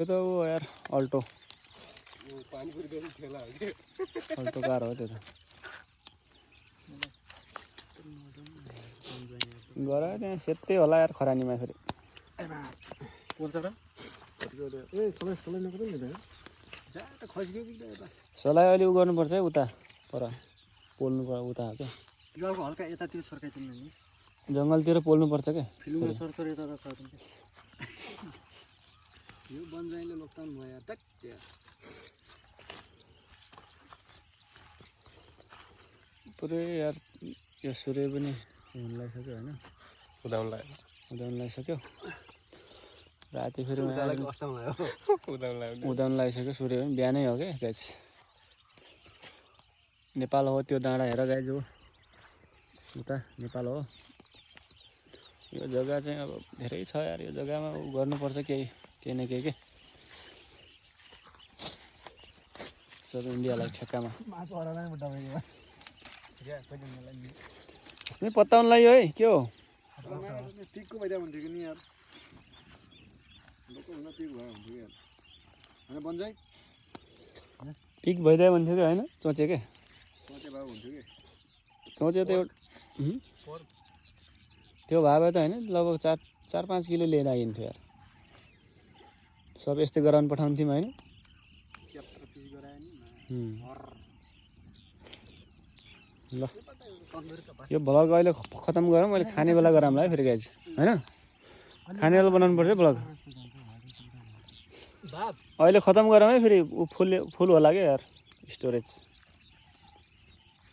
यो त ऊ यार अल्टो पानीपुरी बेच्ने ठेला हो के अल्टो कार हो त्यो त गर त्यहाँ सेतै होला यार खरानीमा फेरि सलाई अलि उ गर्नुपर्छ है उता पर पोल्नु पर्छ उता हो क्या हल्का यतातिर सर्काइदिनु नि जङ्गलतिर पोल्नुपर्छ क्या फिल्ममा सरसर यता छ यो बनजाइले लोकडाउन भयो यार टक पुरै यार यो सूर्य पनि हुन लागिसक्यो होइन उदाउन लागिसक्यो राति फेरि उदाउन लागिसक्यो सूर्य पनि बिहानै हो क्या गाइस नेपाल हो त्यो डाँडा हेर गाइस हो उता नेपाल हो यो जग्गा चाहिँ अब धेरै छ यार यो जग्गामा गर्नुपर्छ केही न केही के सब इन्डियालाई ठेक्कामा उसमै पत्ताउन लाग्यो है के हो पिकको भइदियो हुन्थ्यो कि नि यार लोकल हुँदा पिक भयो हुन्थ्यो यार होइन बन्जाइ पिक भइदियो भन्थ्यो कि होइन चोचे के सोचे भए हुन्थ्यो कि चोचे त एउटा त्यो भए त होइन लगभग 4-5 किलो लिएर आइन्थ्यो यार सब यस्तै गराउनु पठाउँथ्यौँ होइन ल यो भ्लग अहिले खतम गरौँ मैले खाने बेला गराउँला है फेरि गाइज होइन खाने बेला बनाउनु पर्छ भ्लग अहिले खतम गरौँ है फेरि फुल होला क्या यार स्टोरेज